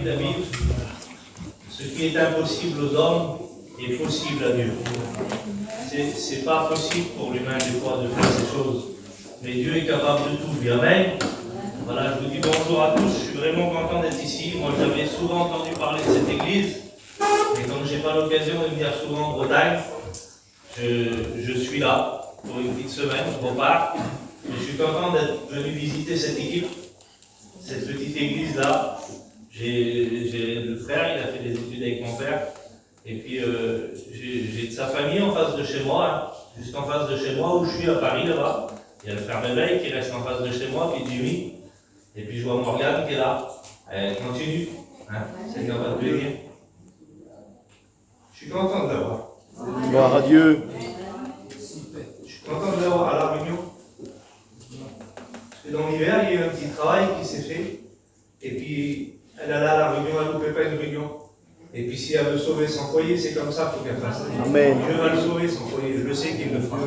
la Bible, ce qui est impossible aux hommes est possible à Dieu. C'est pas possible pour l'humain des fois de faire ces choses, mais Dieu est capable de tout. Amen. Voilà, je vous dis bonjour à tous, je suis vraiment content d'être ici. Moi, j'avais souvent entendu parler de cette église, mais comme je n'ai pas l'occasion de venir souvent en Bretagne, je suis là pour une petite semaine, je repars. Je suis content d'être venu visiter cette équipe, cette petite église-là. J'ai le frère, il a fait des études avec mon père. Et puis, j'ai de sa famille en face de chez moi, hein, juste en face de chez moi, où je suis à Paris, là-bas. Il y a le frère Réveil qui reste en face de chez moi, puis Jimmy. Et puis, je vois Morgane qui est là. Elle continue. Hein, Seigneur va te bénir. Je suis content de l'avoir. Gloire à Dieu. Je suis content de l'avoir à La Réunion. Parce que dans l'hiver, il y a eu un petit travail qui s'est fait. Et puis, elle est là à La Réunion, elle ne loupait pas une réunion. Et puis, si elle veut sauver son foyer, c'est comme ça qu'il faut qu'elle fasse. Amen. Dieu va le sauver, son foyer. Je le sais qu'il le fera.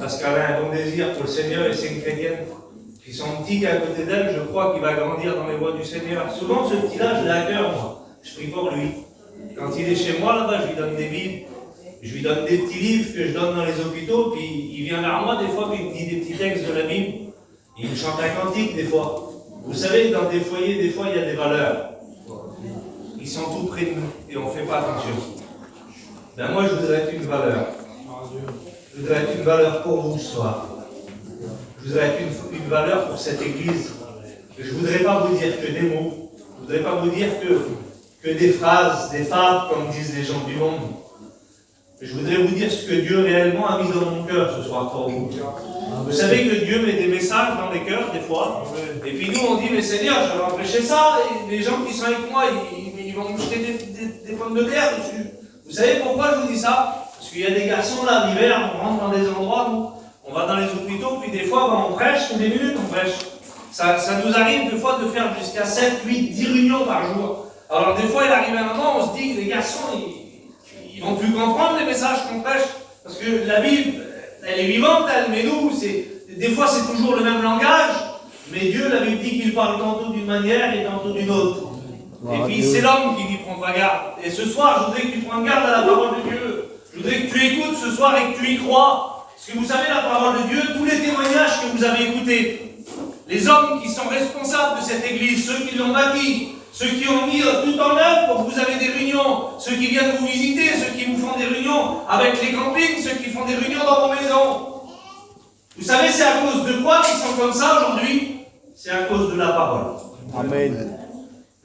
Parce qu'elle a un bon désir pour le Seigneur et c'est une chrétienne. Puis son petit qui est à côté d'elle, je crois qu'il va grandir dans les voies du Seigneur. Souvent, ce petit-là, je l'ai à cœur, moi. Je prie pour lui. Quand il est chez moi, là-bas, je lui donne des Bibles. Je lui donne des petits livres que je donne dans les hôpitaux. Puis il vient vers moi, des fois, puis il me dit des petits textes de la Bible. Il me chante un cantique, des fois. Vous savez, dans des foyers, des fois, il y a des valeurs. Ils sont tout près de nous et on ne fait pas attention. Ben moi, je voudrais être une valeur. Je voudrais être une valeur pour vous ce soir. Je voudrais être une valeur pour cette église. Je ne voudrais pas vous dire que des mots. Je ne voudrais pas vous dire que des phrases, des fables, comme disent les gens du monde. Je voudrais vous dire ce que Dieu réellement a mis dans mon cœur ce soir pour vous. Vous savez que Dieu met des messages dans les cœurs des fois. Et puis nous, on dit, mais Seigneur, je vais empêcher ça. Et les gens qui sont avec moi, ils vont me jeter des pommes de terre dessus. Vous savez pourquoi je vous dis ça? Parce qu'il y a des garçons là, l'hiver, on rentre dans des endroits où on va dans les hôpitaux, puis des fois, on prêche, des minutes, on prêche. Ça nous arrive des fois de faire jusqu'à 7, 8, 10 réunions par jour. Alors des fois, il arrive un moment, on se dit que les garçons, ils vont plus comprendre les messages qu'on prêche. Parce que la Bible, elle est vivante, elle, mais nous, des fois, c'est toujours le même langage. Mais Dieu, la Bible dit qu'il parle tantôt d'une manière et tantôt d'une autre. Et puis c'est l'homme qui dit prends pas garde. Et ce soir, je voudrais que tu prennes garde à la parole de Dieu. Je voudrais que tu écoutes ce soir et que tu y crois. Parce que vous savez, la parole de Dieu, tous les témoignages que vous avez écoutés, les hommes qui sont responsables de cette église, ceux qui l'ont bâtie, ceux qui ont mis tout en œuvre pour que vous avez des réunions, ceux qui viennent vous visiter, ceux qui vous font des réunions avec les campings, ceux qui font des réunions dans vos maisons. Vous savez, c'est à cause de quoi qu'ils sont comme ça aujourd'hui? C'est à cause de la parole. Amen.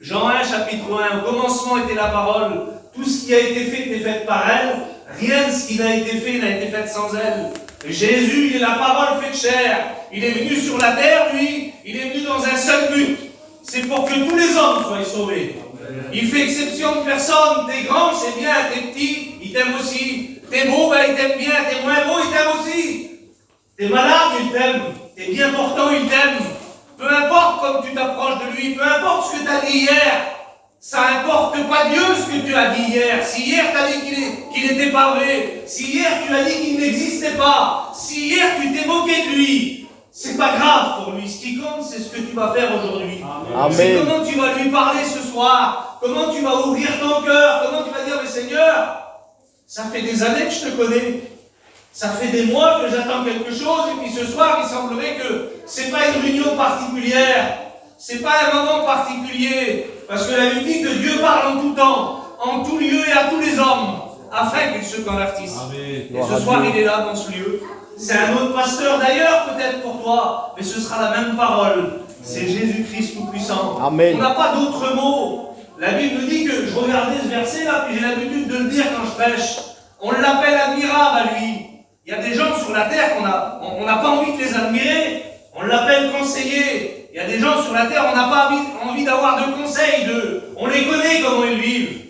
Jean 1, chapitre 1, au commencement était la parole, tout ce qui a été fait était fait par elle, rien de ce qui n'a été fait n'a été fait sans elle. Jésus, il est la parole faite chair, il est venu sur la terre, lui, il est venu dans un seul but, c'est pour que tous les hommes soient sauvés. Il fait exception de personne, t'es grand, c'est bien, t'es petit, il t'aime aussi, t'es beau, ben, il t'aime bien, t'es moins beau, il t'aime aussi. T'es malade, il t'aime, t'es bien portant, il t'aime. Peu importe comme tu t'approches de lui, peu importe ce que tu as dit hier, ça n'importe pas Dieu ce que tu as dit hier. Si hier tu as dit qu'il n'était pas vrai, si hier tu as dit qu'il n'existait pas, si hier tu t'es moqué de lui, c'est pas grave pour lui. Ce qui compte, c'est ce que tu vas faire aujourd'hui. C'est comment tu vas lui parler ce soir, comment tu vas ouvrir ton cœur, comment tu vas dire, mais Seigneur, ça fait des années que je te connais. Ça fait des mois que j'attends quelque chose, et puis ce soir, il semblerait que c'est pas une réunion particulière, c'est pas un moment particulier, parce que la Bible dit que Dieu parle en tout temps, en tout lieu et à tous les hommes, afin qu'ils se convertissent. Amen. Et ce soir, il est là dans ce lieu. C'est un autre pasteur d'ailleurs, peut-être pour toi, mais ce sera la même parole. C'est Jésus-Christ Tout-Puissant. Amen. On n'a pas d'autres mots. La Bible dit que, je regardais ce verset là, puis j'ai l'habitude de le dire quand je prêche, on l'appelle admirable à lui. Il y a des gens sur la terre on n'a pas envie de les admirer, on l'appelle conseiller. Il y a des gens sur la terre, on n'a pas envie d'avoir de conseils d'eux. On les connaît comment ils vivent.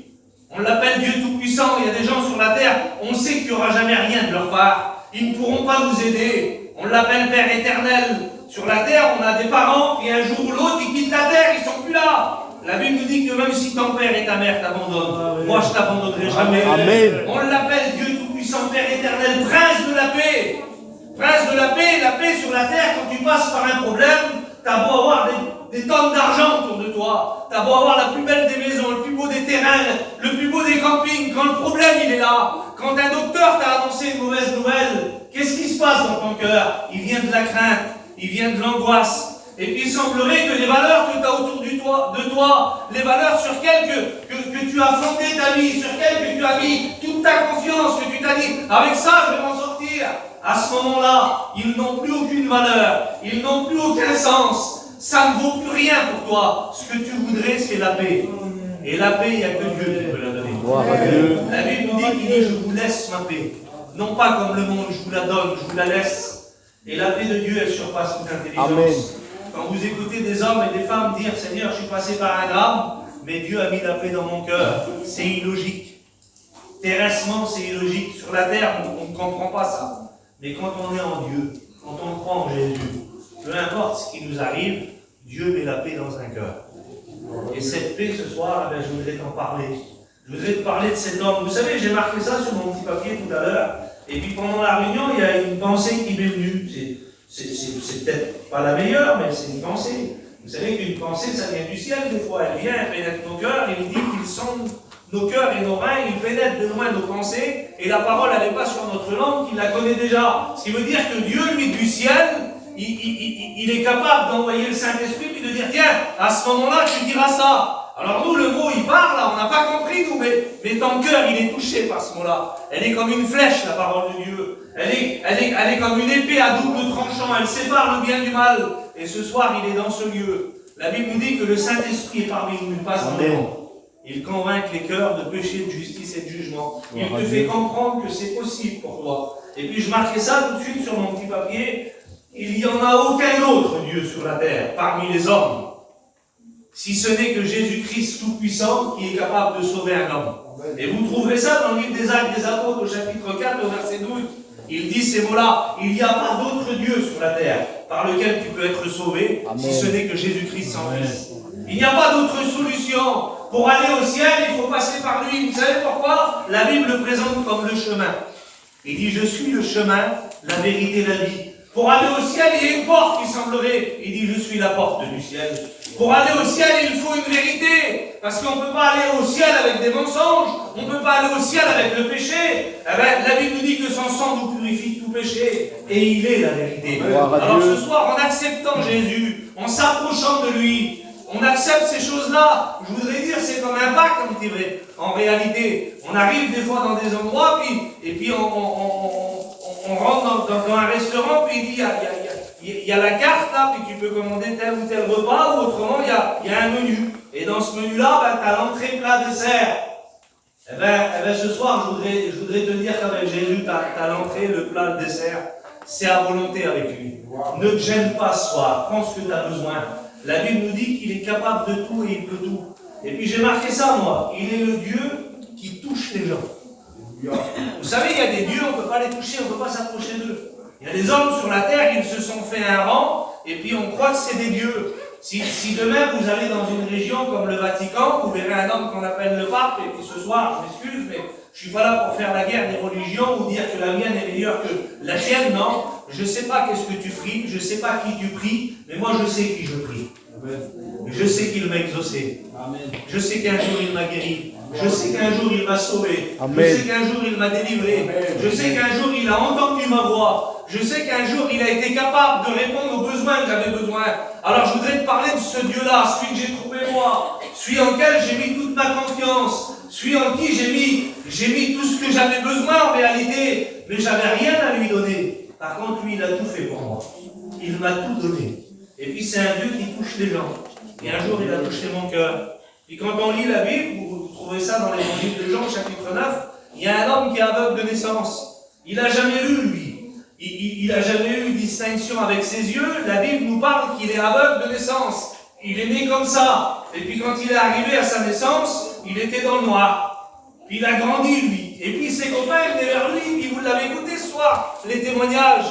On l'appelle Dieu Tout-Puissant. Il y a des gens sur la terre, on sait qu'il n'y aura jamais rien de leur part. Ils ne pourront pas nous aider. On l'appelle Père Éternel. Sur la terre, on a des parents, puis un jour ou l'autre, ils quittent la terre, ils ne sont plus là. La Bible nous dit que même si ton père et ta mère t'abandonnent, moi je t'abandonnerai jamais. Amen. On l'appelle Dieu Tout-Puissant, Père Éternel, Prince de la paix. Prince de la paix sur la terre, quand tu passes par un problème, t'as beau avoir des tonnes d'argent autour de toi. Tu as beau avoir la plus belle des maisons, le plus beau des terrains, le plus beau des campings. Quand le problème, il est là, quand un docteur t'a annoncé une mauvaise nouvelle, qu'est-ce qui se passe dans ton cœur? Il vient de la crainte, il vient de l'angoisse. Et puis il semblerait que les valeurs que tu as autour de toi, les valeurs sur lesquelles que tu as fondé ta vie, sur lesquelles que tu as mis toute ta confiance, que tu t'as dit, avec ça je vais m'en sortir. À ce moment-là, ils n'ont plus aucune valeur, ils n'ont plus aucun sens. Ça ne vaut plus rien pour toi. Ce que tu voudrais, c'est la paix. Et la paix, il n'y a que Dieu qui peut la donner. La Bible nous dit qu'il dit, je vous laisse ma paix. Non pas comme le monde, je vous la donne, je vous la laisse. Et la paix de Dieu, elle surpasse toute intelligence. Amen. Quand vous écoutez des hommes et des femmes dire, Seigneur, je suis passé par un drame, mais Dieu a mis la paix dans mon cœur. C'est illogique. Terrestrement, c'est illogique. Sur la terre, on ne comprend pas ça. Mais quand on est en Dieu, quand on croit en Jésus, peu importe ce qui nous arrive, Dieu met la paix dans un cœur. Et cette paix, ce soir, je voudrais t'en parler. Je voudrais te parler de cet homme. Vous savez, j'ai marqué ça sur mon petit papier tout à l'heure. Et puis pendant la réunion, il y a une pensée qui m'est venue. C'est peut-être pas la meilleure, mais c'est une pensée. Vous savez qu'une pensée, ça vient du ciel des fois. Elle vient, elle pénètre nos cœurs. Il dit qu'il sonde nos cœurs et nos reins. Il pénètre de loin nos pensées. Et la parole, elle n'est pas sur notre langue, qu'il la connaît déjà. Ce qui veut dire que Dieu, lui, du ciel, il est capable d'envoyer le Saint-Esprit et de dire, tiens, à ce moment-là, tu diras ça. Alors nous, le mot, il parle, là, on n'a pas compris, nous, mais ton cœur, il est touché par ce mot-là. Elle est comme une flèche, la parole de Dieu. Elle est comme une épée à double tranchant. Elle sépare le bien du mal. Et ce soir, il est dans ce lieu. La Bible nous dit que le Saint-Esprit est parmi nous, il passe dans les mondes. Il convainc les cœurs de péché, de justice et de jugement. Il te fait comprendre que c'est possible pour toi. Et puis je marquais ça tout de suite sur mon petit papier. Il n'y en a aucun autre Dieu sur la terre, parmi les hommes, si ce n'est que Jésus-Christ Tout-Puissant qui est capable de sauver un homme. Et vous trouverez ça dans le livre des Actes des Apôtres au chapitre 4, au verset 12. Il dit ces mots-là, il n'y a pas d'autre Dieu sur la terre par lequel tu peux être sauvé, Amen. Si ce n'est que Jésus-Christ son Fils. Il n'y a pas d'autre solution. Pour aller au ciel, il faut passer par lui. Vous savez pourquoi? La Bible le présente comme le chemin. Il dit, je suis le chemin, la vérité et la vie. Pour aller au ciel, il y a une porte qui semblerait. Il dit, je suis la porte du ciel. Pour aller au ciel, il faut une vérité. Parce qu'on ne peut pas aller au ciel avec des mensonges. On ne peut pas aller au ciel avec le péché. Eh bien, la Bible nous dit que son sang nous purifie de tout péché. Et il est la vérité. Alors ce soir, en acceptant Jésus, en s'approchant de lui, on accepte ces choses-là. Je voudrais dire, c'est comme un bac, comme tu dirais. En réalité, on arrive des fois dans des endroits, et puis on rentre dans un restaurant, puis il dit, il y a la carte là, puis tu peux commander tel ou tel repas, ou autrement, il y a un menu. Et dans ce menu-là, tu as l'entrée, plat, dessert. Eh ben, ce soir, je voudrais te dire qu'avec Jésus, tu as l'entrée, le plat, le dessert. C'est à volonté avec lui. Ne te gêne pas ce soir, prends ce que tu as besoin. La Bible nous dit qu'il est capable de tout et il peut tout. Et puis j'ai marqué ça, moi. Il est le Dieu qui touche les gens. Vous savez, il y a des dieux, on ne peut pas les toucher, on ne peut pas s'approcher d'eux. Il y a des hommes sur la terre, ils se sont fait un rang, et puis on croit que c'est des dieux. Si demain vous allez dans une région comme le Vatican, vous verrez un homme qu'on appelle le pape, et puis ce soir, je m'excuse, mais je ne suis pas là pour faire la guerre des religions ou dire que la mienne est meilleure que la tienne, non. Je ne sais pas qu'est-ce que tu pries, je ne sais pas qui tu pries, mais moi je sais qui je prie. Je sais qu'il m'a exaucé. Je sais qu'un jour il m'a guéri. Je sais qu'un jour il m'a sauvé. Je sais qu'un jour il m'a délivré. Je sais qu'un jour il a entendu ma voix. Je sais qu'un jour il a été capable de répondre aux besoins que j'avais besoin. Alors je voudrais te parler de ce Dieu-là, celui que j'ai trouvé moi, celui en lequel j'ai mis toute ma confiance, celui en qui j'ai mis tout ce que j'avais besoin en réalité, mais j'avais rien à lui donner. Par contre, lui, il a tout fait pour moi. Il m'a tout donné. Et puis c'est un Dieu qui touche les gens. Et un jour, il a touché mon cœur. Puis quand on lit la Bible, vous trouvez ça dans l'évangile de Jean, chapitre 9, il y a un homme qui est aveugle de naissance. Il n'a jamais lu, lui. Il n'a jamais eu une distinction avec ses yeux. La Bible nous parle qu'il est aveugle de naissance. Il est né comme ça. Et puis quand il est arrivé à sa naissance, il était dans le noir. Puis il a grandi, lui. Et puis ses copains venaient vers lui. Puis vous l'avez écouté ce soir, les témoignages.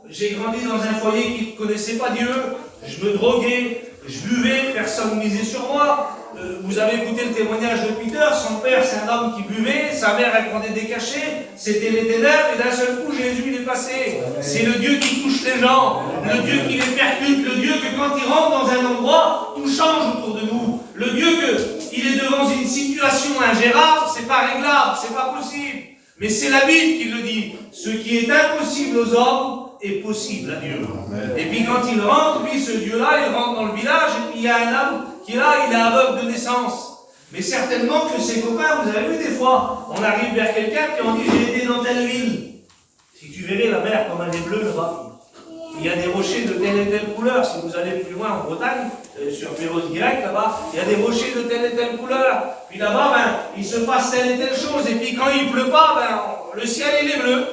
J'ai grandi dans un foyer qui ne connaissait pas Dieu. Je me droguais. Je buvais, personne ne misait sur moi. Vous avez écouté le témoignage de Peter, son père c'est un homme qui buvait, sa mère elle prenait des cachets, c'était les ténèbres, et d'un seul coup Jésus il est passé. C'est le Dieu qui touche les gens, le Dieu qui les percute, le Dieu que quand il rentre dans un endroit, tout change autour de nous. Le Dieu qu'il est devant une situation ingérable, c'est pas réglable, c'est pas possible. Mais c'est la Bible qui le dit. Ce qui est impossible aux hommes est possible à Dieu. Et puis quand il rentre, lui, ce Dieu-là, il rentre dans le village, et puis il y a un homme qui est là, il est aveugle de naissance. Mais certainement que ses copains, vous avez vu des fois, on arrive vers quelqu'un qui on dit j'ai été dans telle ville. Si tu verrais la mer comme elle est bleue là-bas, il y a des rochers de telle et telle couleur. Si vous allez plus loin en Bretagne, sur Pérouse direct là-bas, il y a des rochers de telle et telle couleur. Puis là-bas, il se passe telle et telle chose. Et puis quand il pleut pas, le ciel il est bleu.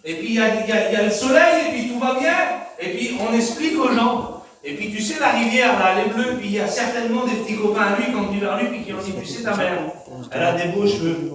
Et puis il y a le soleil, et puis tout va bien. Et puis on explique aux gens. Et puis tu sais, la rivière là, elle est bleue. Puis il y a certainement des petits copains à lui qui ont dit vers lui, puis qui ont dit, tu sais, ta mère, elle a des beaux cheveux.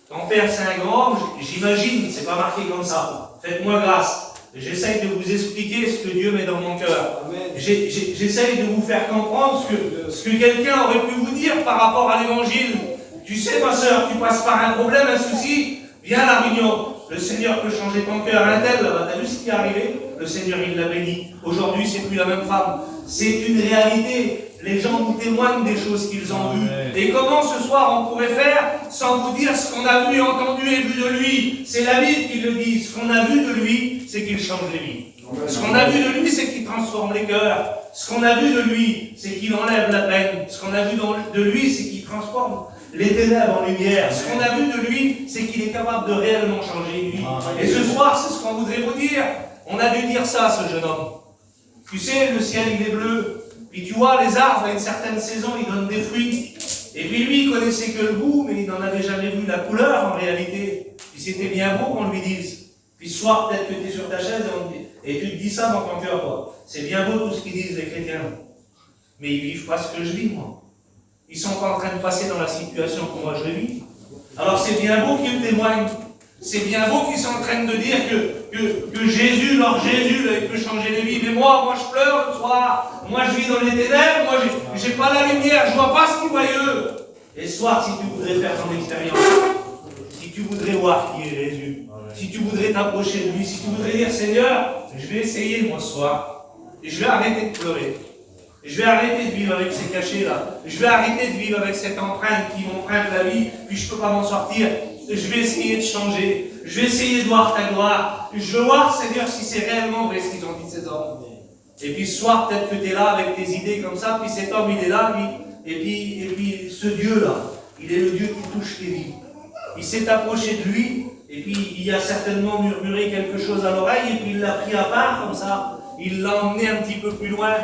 Ton père c'est un grand homme, j'imagine, c'est pas marqué comme ça. Faites-moi grâce. J'essaye de vous expliquer ce que Dieu met dans mon cœur. J'essaye de vous faire comprendre ce que quelqu'un aurait pu vous dire par rapport à l'évangile. Tu sais, ma soeur, tu passes par un problème, un souci, viens à la réunion. Le Seigneur peut changer ton cœur. Un tel, là-bas, t'as vu ce qui est arrivé? Le Seigneur, il l'a béni. Aujourd'hui, c'est plus la même femme. C'est une réalité. Les gens nous témoignent des choses qu'ils ont vues. Et comment ce soir on pourrait faire sans vous dire ce qu'on a vu, entendu et vu de lui? C'est la Bible qui le dit. Ce qu'on a vu de lui, c'est qu'il change les vies. Ce qu'on a vu de lui, c'est qu'il transforme les cœurs. Ce qu'on a vu de lui, c'est qu'il enlève la peine. Ce qu'on a vu de lui, c'est qu'il transforme les ténèbres en lumière. Ce qu'on a vu de lui, c'est qu'il est capable de réellement changer une vie. Et ce soir, c'est ce qu'on voudrait vous dire. On a dû dire ça à ce jeune homme. Tu sais, le ciel, il est bleu. Puis tu vois, les arbres, à une certaine saison, ils donnent des fruits. Et puis lui, il connaissait que le goût, mais il n'en avait jamais vu la couleur en réalité. Puis c'était bien beau qu'on lui dise. Puis ce soir, peut-être que tu es sur ta chaise et tu te dis ça dans ton cœur, quoi. C'est bien beau tout ce qu'ils disent les chrétiens. Mais ils vivent pas ce que je vis, moi. Ils sont pas en train de passer dans la situation que moi je vis. Alors c'est bien beau qu'ils témoignent. C'est bien beau qu'ils sont en train de dire que Jésus, leur Jésus, là, il peut changer les vies. Mais moi je pleure le soir. Moi je vis dans les ténèbres. Moi j'ai pas la lumière. Je vois pas ce qu'ils voient eux. Et ce soir, si tu voudrais faire ton expérience, si tu voudrais voir qui est Jésus, si tu voudrais t'approcher de lui, si tu voudrais dire Seigneur, je vais essayer moi ce soir. Et je vais arrêter de pleurer. Je vais arrêter de vivre avec ces cachets-là. Je vais arrêter de vivre avec cette empreinte qui m'emprunte la vie, puis je ne peux pas m'en sortir. Je vais essayer de changer. Je vais essayer de voir ta gloire. Je veux voir, Seigneur, si c'est réellement vrai ce qu'ils ont dit ces hommes. Et puis ce soir, peut-être que tu es là avec tes idées comme ça, puis cet homme, il est là, lui. Et puis ce Dieu-là, il est le Dieu qui touche les vies. Il s'est approché de lui, et puis il a certainement murmuré quelque chose à l'oreille, et puis il l'a pris à part comme ça. Il l'a emmené un petit peu plus loin,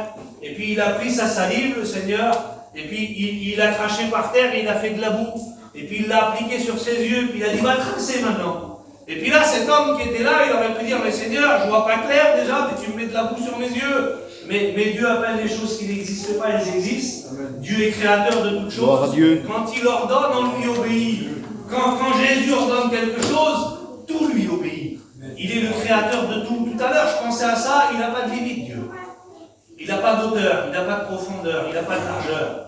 et puis il a pris sa salive, le Seigneur, et puis il a craché par terre, et il a fait de la boue, et puis il l'a appliqué sur ses yeux, puis il a dit, va tracer maintenant. Et puis là, cet homme qui était là, il aurait pu dire, mais Seigneur, je vois pas clair déjà, mais tu me mets de la boue sur mes yeux. Mais Dieu appelle les choses qui n'existent pas, elles existent. Amen. Dieu est créateur de toutes choses. Quand il ordonne, on lui obéit. Quand Jésus ordonne quelque chose, tout lui obéit. Il est le créateur de tout. Tout à l'heure, je pensais à ça, il n'a pas de limite, Dieu. Il n'a pas d'auteur, il n'a pas de profondeur, il n'a pas de largeur.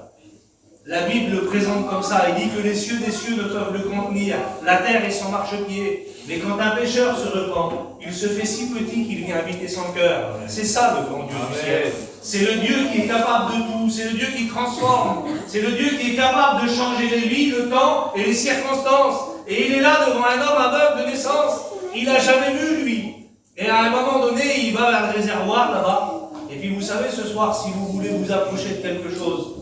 La Bible le présente comme ça. Il dit que les cieux des cieux ne peuvent le contenir. La terre est son marchepied. Mais quand un pécheur se repent, il se fait si petit qu'il vient habiter son cœur. C'est ça le grand Dieu du ciel. C'est le Dieu qui est capable de tout. C'est le Dieu qui transforme. C'est le Dieu qui est capable de changer les vies, le temps et les circonstances. Et il est là devant un homme aveugle de naissance. Il n'a jamais vu, lui. Et à un moment donné, il va vers le réservoir là-bas. Et puis vous savez, ce soir, si vous voulez vous approcher de quelque chose,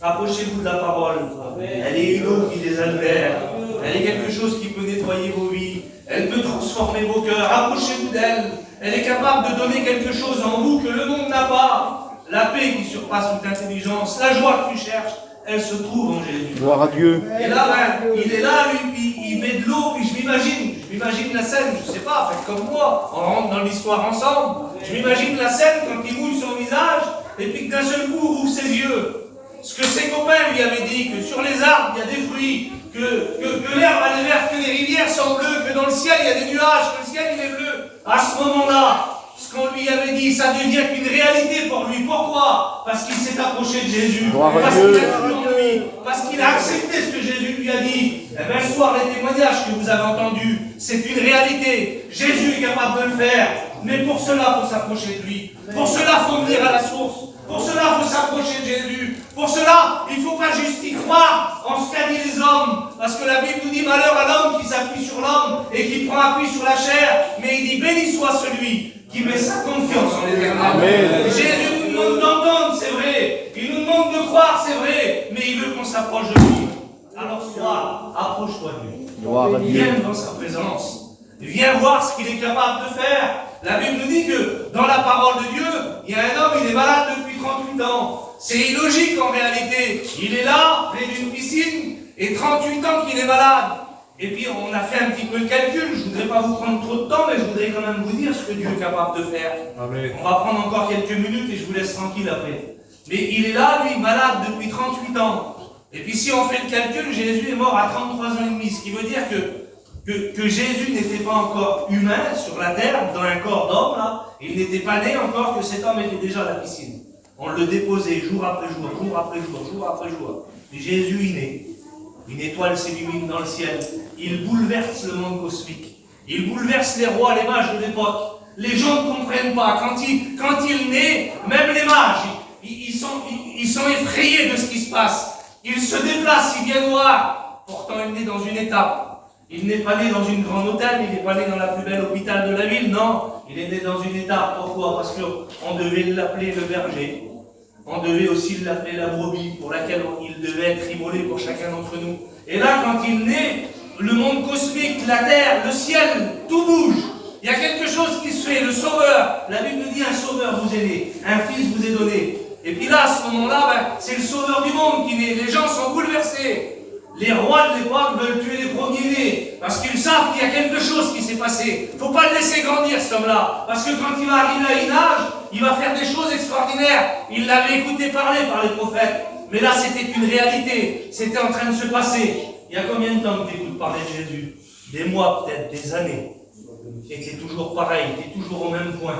approchez-vous de la parole. Elle est une eau qui désaltère. Elle est quelque chose qui peut nettoyer vos vies. Elle peut transformer vos cœurs. Approchez-vous d'elle. Elle est capable de donner quelque chose en vous que le monde n'a pas. La paix qui surpasse toute intelligence. La joie que tu cherches, elle se trouve en Jésus. Gloire à Dieu. Et là, il est là, lui, puis il met de l'eau, puis je m'imagine la scène, je ne sais pas, faites comme moi, on rentre dans l'histoire ensemble. Je m'imagine la scène quand il mouille son visage, et puis que d'un seul coup, ouvre ses yeux. Ce que ses copains lui avaient dit, que sur les arbres, il y a des fruits, que l'herbe elle est verte, que les rivières sont bleues, que dans le ciel, il y a des nuages, que le ciel, il est bleu. À ce moment-là, ce qu'on lui avait dit, ça devient une réalité pour lui. Pourquoi? Parce qu'il s'est approché de Jésus, parce qu'il a cru en lui, parce qu'il a accepté ce que Jésus lui a dit. Eh bien, ce soir, les témoignages que vous avez entendus, c'est une réalité. Jésus est capable de le faire, mais pour cela, il faut s'approcher de lui. Pour cela, il faut venir à la source. Pour cela, il faut s'approcher de Jésus. Pour cela, il ne faut pas juste y croire en ce qu'a dit les hommes. Parce que la Bible nous dit malheur à l'homme qui s'appuie sur l'homme et qui prend appui sur la chair. Mais il dit béni soit celui qui met sa confiance en l'Éternel. Jésus nous demande d'entendre, c'est vrai. Il nous demande de croire, c'est vrai. Mais il veut qu'on s'approche de lui. Alors sois, approche-toi de lui. Viens devant sa présence. Viens voir ce qu'il est capable de faire. La Bible nous dit que dans la parole de Dieu, il y a un homme, il est malade depuis 38 ans. C'est illogique en réalité. Il est là, près d'une piscine, et 38 ans qu'il est malade. Et puis on a fait un petit peu le calcul. Je ne voudrais pas vous prendre trop de temps, mais je voudrais quand même vous dire ce que Dieu est capable de faire. Amen. On va prendre encore quelques minutes et je vous laisse tranquille après. Mais il est là, lui, malade depuis 38 ans. Et puis si on fait le calcul, Jésus est mort à 33 ans et demi. Ce qui veut dire que Jésus n'était pas encore humain sur la terre, dans un corps d'homme, là. Il n'était pas né encore, que cet homme était déjà à la piscine. On le déposait jour après jour, jour après jour, jour après jour. Et Jésus, il naît. Une étoile s'illumine dans le ciel. Il bouleverse le monde cosmique. Il bouleverse les rois, les mages de l'époque. Les gens ne comprennent pas. Quand il naît, même les mages, ils sont effrayés de ce qui se passe. Ils se déplacent, ils viennent voir. Pourtant, il naît dans une étape. Il n'est pas né dans une grande hôtel, il n'est pas né dans la plus belle hôpital de la ville, non. Il est né dans une étape. Pourquoi? Parce qu'on devait l'appeler le berger. On devait aussi l'appeler la brebis, pour laquelle il devait être immolé pour chacun d'entre nous. Et là, quand il naît, le monde cosmique, la terre, le ciel, tout bouge. Il y a quelque chose qui se fait, le sauveur. La Bible nous dit, un sauveur vous est né, un fils vous est donné. Et puis là, à ce moment-là, c'est le sauveur du monde qui naît. Les gens sont bouleversés. Les rois de l'époque veulent tuer les premiers-nés, parce qu'ils savent qu'il y a quelque chose qui s'est passé. Il ne faut pas le laisser grandir, cet homme-là, parce que quand il va arriver à un âge, il va faire des choses extraordinaires. Il l'avait écouté parler par les prophètes, mais là c'était une réalité, c'était en train de se passer. Il y a combien de temps que tu écoutes parler de Jésus? Des mois peut-être, des années. Et tu es toujours pareil, tu es toujours au même point.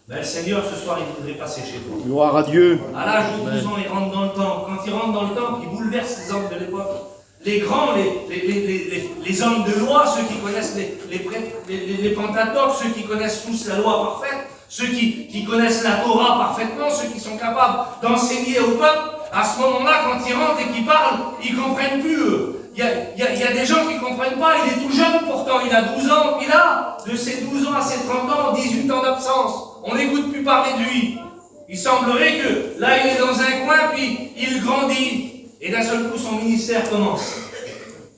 Ben, le Seigneur, ce soir, il voudrait passer chez toi. Gloire à Dieu. À l'âge de 12 ans, il rentre dans le temple. Quand il rentre dans le temple, il bouleverse les hommes de l'époque. Les grands, les hommes de loi, ceux qui connaissent les Pentateuques, ceux qui connaissent tous la loi parfaite, ceux qui connaissent la Torah parfaitement, ceux qui sont capables d'enseigner au peuple, à ce moment-là, quand ils rentrent et qu'ils parlent, ils ne comprennent plus eux. Il y a des gens qui ne comprennent pas, il est tout jeune pourtant, il a 12 ans, puis là, de ses 12 ans à ses 30 ans, 18 ans d'absence, on n'écoute plus parler de lui. Il semblerait que là, il est dans un coin, puis il grandit. Et d'un seul coup, son ministère commence.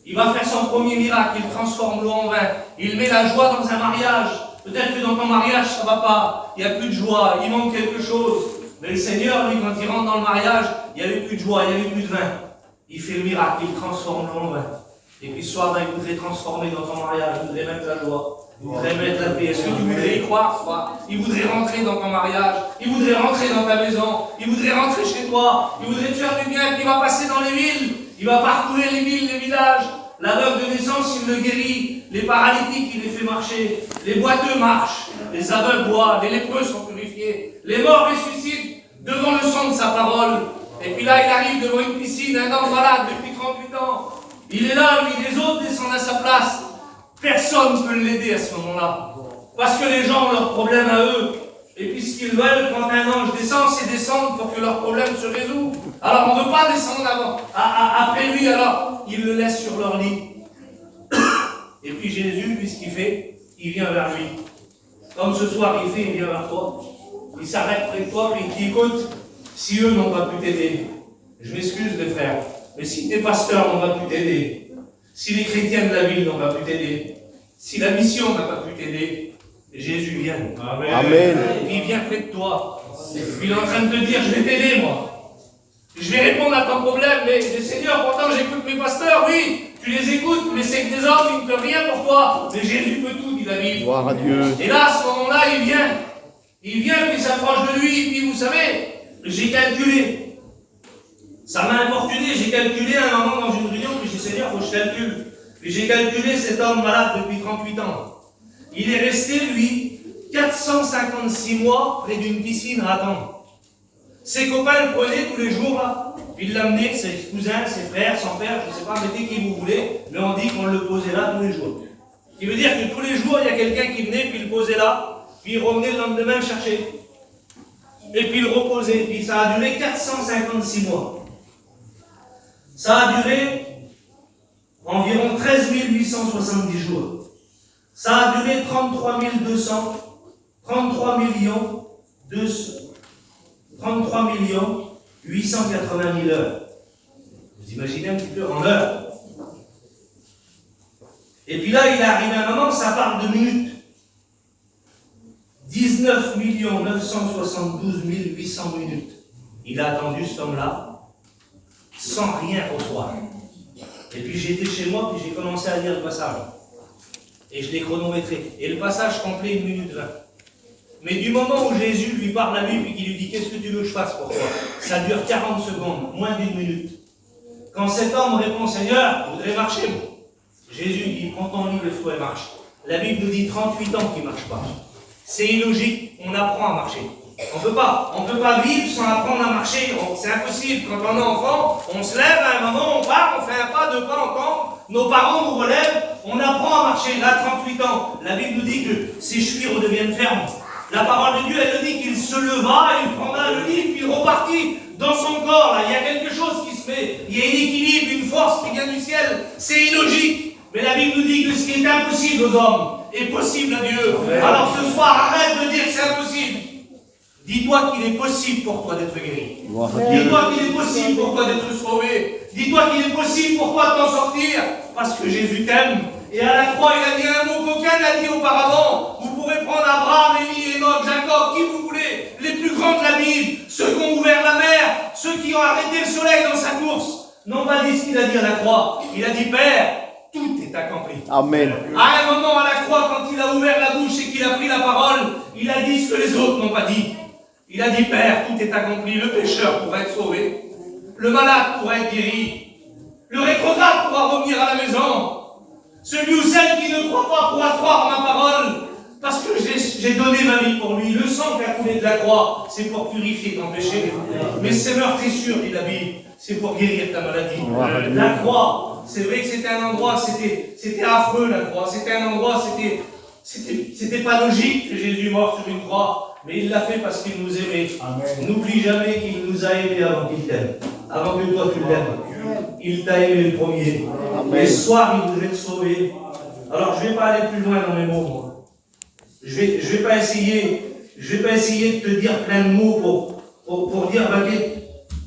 Il va faire son premier miracle, il transforme l'eau en vin. Il met la joie dans un mariage. Peut-être que dans ton mariage, ça ne va pas. Il n'y a plus de joie, il manque quelque chose. Mais le Seigneur, lui, quand il rentre dans le mariage, il n'y avait plus de joie, il n'y avait plus de vin. Il fait le miracle, il transforme l'eau en vin. Et puis ce soir, il voudrait transformer dans ton mariage, il voudrait mettre la joie. Il voudrait mettre la paix. Est-ce que tu voudrais y croire, toi? Il voudrait rentrer dans ton mariage. Il voudrait rentrer dans ta maison. Il voudrait rentrer chez toi. Il voudrait te faire du bien. Puis il va passer dans les villes. Il va parcourir les villes, les villages. L'aveugle de naissance, il le guérit. Les paralytiques, il les fait marcher. Les boiteux marchent. Les aveugles boivent. Les lépreux sont purifiés. Les morts ressuscitent devant le son de sa parole. Et puis là, il arrive devant une piscine. Un homme malade depuis 38 ans. Il est là, lui. Les autres descendent à sa place. Personne ne peut l'aider à ce moment-là. Parce que les gens ont leurs problèmes à eux. Et puis ce qu'ils veulent, quand un ange descend, c'est descendre pour que leurs problèmes se résolvent. Alors on ne veut pas descendre après lui, alors ils le laissent sur leur lit. Et puis Jésus, lui, ce qu'il fait, il vient vers lui. Comme ce soir il fait, il vient vers toi. Il s'arrête près de toi, puis il dit, écoute, si eux n'ont pas pu t'aider, je m'excuse de faire, mais si tes pasteurs n'ont pas pu t'aider, si les chrétiens de la ville n'ont pas pu t'aider, si la mission n'a pas pu t'aider, Jésus vient. Amen. Amen. Il vient près de toi. Il est en train de te dire, je vais t'aider, moi. Je vais répondre à ton problème, mais Seigneur, pourtant j'écoute mes pasteurs, oui, tu les écoutes, mais c'est que des hommes, ils ne peuvent rien pour toi. Mais Jésus peut tout, dit David. Gloire à Dieu. Et là, à ce moment-là, il vient. Il vient, puis il s'approche de lui, puis vous savez, j'ai calculé. Ça m'a importuné, j'ai calculé à un moment dans une réunion, puis j'ai dit, Seigneur, il faut que je calcule. Puis j'ai calculé cet homme malade depuis 38 ans. Il est resté, lui, 456 mois près d'une piscine à attendre. Ses copains le prenaient tous les jours là, puis il l'amenaient, ses cousins, ses frères, son père, je ne sais pas, mettez qui vous voulez, mais on dit qu'on le posait là tous les jours. Ce qui veut dire que tous les jours, il y a quelqu'un qui venait, puis il le posait là, puis il revenait le lendemain le chercher. Et puis il reposait, puis ça a duré 456 mois. Ça a duré environ 13 870 jours. Ça a duré 33 millions 880 000 heures. Vous imaginez un petit peu en heures. Et puis là, il est arrivé un moment, ça parle de minutes. 19 972 800 minutes. Il a attendu cet homme-là, sans rien recevoir. Et puis j'étais chez moi, puis j'ai commencé à lire le passage. Et je l'ai chronométré. Et le passage complet, 1 minute 20. Mais du moment où Jésus lui parle à lui, puis qu'il lui dit « Qu'est-ce que tu veux que je fasse pour toi ?» Ça dure 40 secondes, moins d'1 minute. Quand cet homme répond « Seigneur, je voudrais marcher, moi. » Jésus dit « Prends ton lit, lève-toi et marche. » La Bible nous dit 38 ans qu'il ne marche pas. C'est illogique, on apprend à marcher. On ne peut pas vivre sans apprendre à marcher. C'est impossible. Quand on est enfant, on se lève à un moment, on part, on fait un pas, 2 pas, on tombe. Nos parents nous relèvent, on apprend à marcher. Là, 38 ans, la Bible nous dit que ses chevilles redeviennent fermes. La parole de Dieu, elle nous dit qu'il se leva, il prendra le lit, puis il repartit dans son corps. Là, il y a quelque chose qui se fait. Il y a un équilibre, une force qui vient du ciel. C'est illogique. Mais la Bible nous dit que ce qui est impossible aux hommes est possible à Dieu. Alors ce soir, arrête de dire que c'est impossible. Dis-toi qu'il est possible pour toi d'être guéri. Dis-toi qu'il est possible pour toi d'être sauvé. Dis-toi qu'il est possible pour toi de t'en sortir. Parce que Jésus t'aime. Et à la croix, il a dit un mot qu'aucun n'a dit auparavant. Vous pourrez prendre Abraham, Élie, Enoch, Jacob, qui vous voulez, les plus grands de la Bible, ceux qui ont ouvert la mer, ceux qui ont arrêté le soleil dans sa course, n'ont pas dit ce qu'il a dit à la croix. Il a dit, Père, tout est accompli. Amen. À un moment à la croix, quand il a ouvert la bouche et qu'il a pris la parole, il a dit ce que les autres n'ont pas dit. Il a dit, Père, tout est accompli. Le pécheur pourra être sauvé. Le malade pourra être guéri. Le rétrograde pourra revenir à la maison. Celui ou celle qui ne croit pas pourra croire ma parole. Parce que j'ai donné ma vie pour lui. Le sang qui a coulé de la croix, c'est pour purifier ton péché. Mais ces meurtrissures, dit la Bible, c'est pour guérir ta maladie. La croix, c'est vrai que c'était un endroit, c'était affreux la croix. C'était un endroit, c'était pas logique que Jésus mort sur une croix. Mais il l'a fait parce qu'il nous aimait. N'oublie jamais qu'il nous a aimés avant qu'il t'aime. Avant que toi tu l'aimes. Il t'a aimé le premier. Et ce soir, il voudrait te sauver. Alors je ne vais pas aller plus loin dans mes mots, moi. Je vais pas essayer de te dire plein de mots pour dire,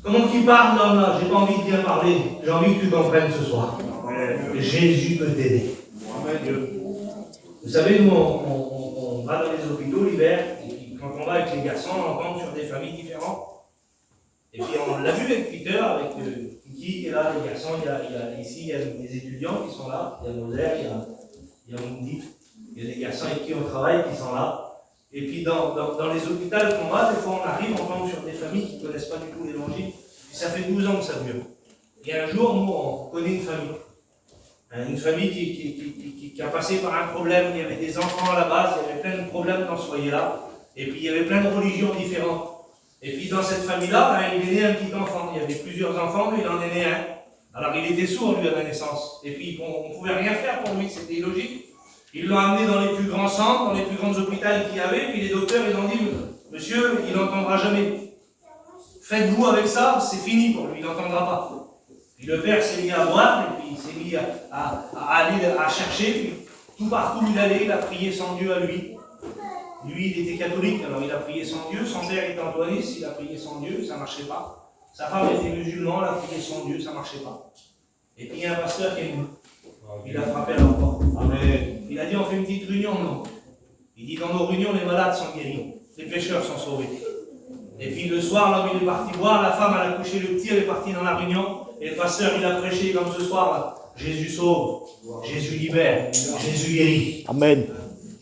comment qu'il parle l'homme là. J'ai pas envie de bien parler. J'ai envie que tu comprennes ce soir. Jésus peut t'aider. Vous savez, nous, on va dans les hôpitaux l'hiver. Quand on va avec les garçons, on tombe sur des familles différentes. Et puis on l'a vu avec Peter, avec Kiki qui est là, les garçons, ici il y a des étudiants qui sont là, il y a Moser, il y a Mundi, il y a des garçons avec qui on travaille qui sont là. Et puis dans les hôpitaux qu'on va, des fois on arrive, on tombe sur des familles qui ne connaissent pas du tout l'évangile. Puis ça fait 12 ans que ça dure. Et un jour, nous, on connaît une famille. Une famille qui a passé par un problème, il y avait des enfants à la base, il y avait plein de problèmes dans ce foyer-là. Et puis il y avait plein de religions différentes. Et puis dans cette famille-là, il est né un petit enfant. Il y avait plusieurs enfants, mais il en est né un. Alors il était sourd, lui, à la naissance. Et puis on ne pouvait rien faire pour lui, c'était illogique. Ils l'ont amené dans les plus grands centres, dans les plus grands hôpitaux qu'il y avait. Puis les docteurs, ils ont dit, monsieur, il n'entendra jamais. Faites-vous avec ça, c'est fini pour lui, il n'entendra pas. Puis le père s'est mis à boire, et puis il s'est mis à aller à chercher. Puis tout partout où il allait, il a prié son Dieu à lui. Lui, il était catholique, alors il a prié son Dieu. Son père était antoiniste, il a prié son Dieu, ça ne marchait pas. Sa femme était musulmane, elle a prié son Dieu, ça ne marchait pas. Et puis il y a un pasteur qui est venu. Il a frappé à leur porte. Il a dit, on fait une petite réunion, non. Il dit, dans nos réunions, les malades sont guéris, les pécheurs sont sauvés. Et puis le soir, l'homme il est parti boire, la femme elle a couché le petit, elle est partie dans la réunion. Et le pasteur, il a prêché comme ce soir, là. Jésus sauve, Jésus libère, Jésus guérit. Amen.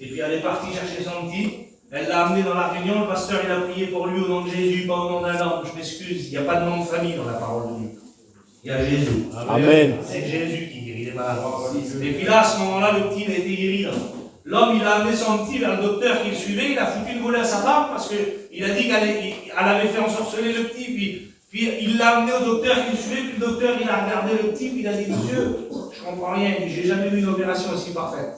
Et puis elle est partie chercher son petit, elle l'a amené dans la réunion, le pasteur il a prié pour lui au nom de Jésus, pas au nom d'un homme, je m'excuse, il n'y a pas de nom de famille dans la parole de Dieu. Il y a Jésus. Amen. C'est Jésus qui guérit les malades. Et puis là, à ce moment-là, le petit il a été guéri. Là. L'homme, il a amené son petit vers le docteur qui le suivait, il a foutu une volée à sa femme parce qu'il a dit qu'elle avait fait ensorceler le petit, puis il l'a amené au docteur qui le suivait, puis le docteur, il a regardé le petit, puis il a dit, monsieur, je comprends rien, il dit, j'ai jamais vu une opération aussi parfaite.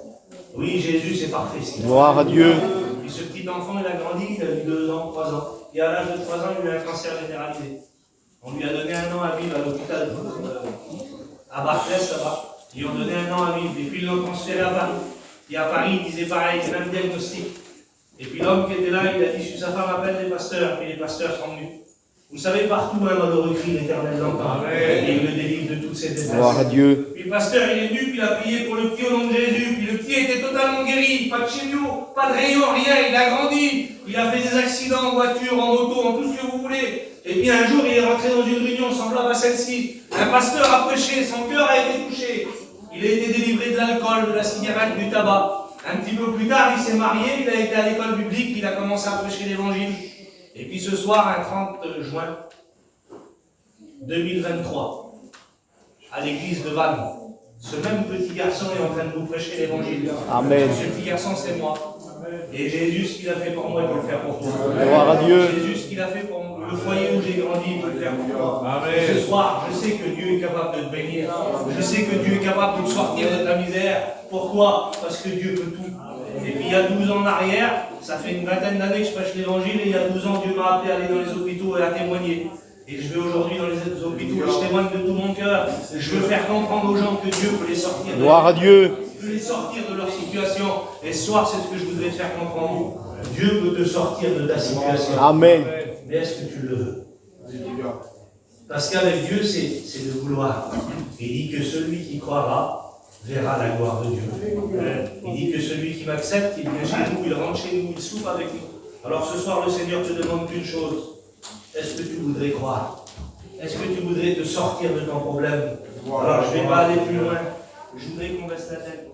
Oui, Jésus, c'est parfait. Gloire à Dieu. Puis ce petit enfant, il a grandi, il a eu 2 ans, 3 ans. Et à l'âge de 3 ans, il a eu un cancer généralisé. On lui a donné 1 an à vivre à l'hôpital à Barclès, là-bas. Ils ont donné 1 an à vivre. Et puis ils l'ont transféré à Paris. Et à Paris, il disait pareil, c'est même diagnostic. Et puis l'homme qui était là, il a dit, si sa femme appelle les pasteurs, puis les pasteurs sont venus. Vous savez, partout, un malheureux crie, l'Éternel l'entend. Et il le délivre de toutes ces détresses. Gloire à Dieu. Puis le pasteur, il est venu, puis il a prié pour le petit au nom de Jésus. Puis le petit était totalement guéri, pas de chimio, pas de rayon, rien. Il a grandi. Il a fait des accidents en voiture, en moto, en tout ce que vous voulez. Et puis un jour, il est rentré dans une réunion semblable à celle-ci. Un pasteur a prêché, son cœur a été touché. Il a été délivré de l'alcool, de la cigarette, du tabac. Un petit peu plus tard, il s'est marié, il a été à l'école biblique, il a commencé à prêcher l'évangile. Et puis ce soir, un 30 juin 2023, à l'église de Vannes, ce même petit garçon est en train de nous prêcher l'évangile. Amen. Ce petit garçon, c'est moi. Et Jésus, ce qu'il a fait pour moi, il peut le faire pour toi. Gloire à Dieu. Jésus, ce qu'il a fait pour le foyer où j'ai grandi, il peut le faire pour toi. Amen. Ce soir, je sais que Dieu est capable de te bénir. Je sais que Dieu est capable de te sortir de ta misère. Pourquoi? Parce que Dieu peut tout. Et puis il y a 12 ans en arrière, ça fait une vingtaine d'années que je prêche l'évangile, et il y a 12 ans, Dieu m'a appelé à aller dans les hôpitaux et à témoigner. Et je vais aujourd'hui dans les hôpitaux et je témoigne de tout mon cœur. Je veux faire comprendre aux gens que Dieu peut les sortir. Gloire à Dieu. Peut les sortir de leur situation. Et ce soir, c'est ce que je voudrais te faire comprendre. Dieu peut te sortir de ta situation. Amen. Mais est-ce que tu le veux? Parce qu'avec Dieu, c'est de vouloir. Il dit que celui qui croira verra la gloire de Dieu. Il dit que celui qui m'accepte, il vient chez nous, il rentre chez nous, il soupe avec nous. Alors ce soir, le Seigneur te demande qu'une chose. Est-ce que tu voudrais croire? Est-ce que tu voudrais te sortir de ton problème? Alors je ne vais pas aller plus loin. Je voudrais qu'on reste la tête.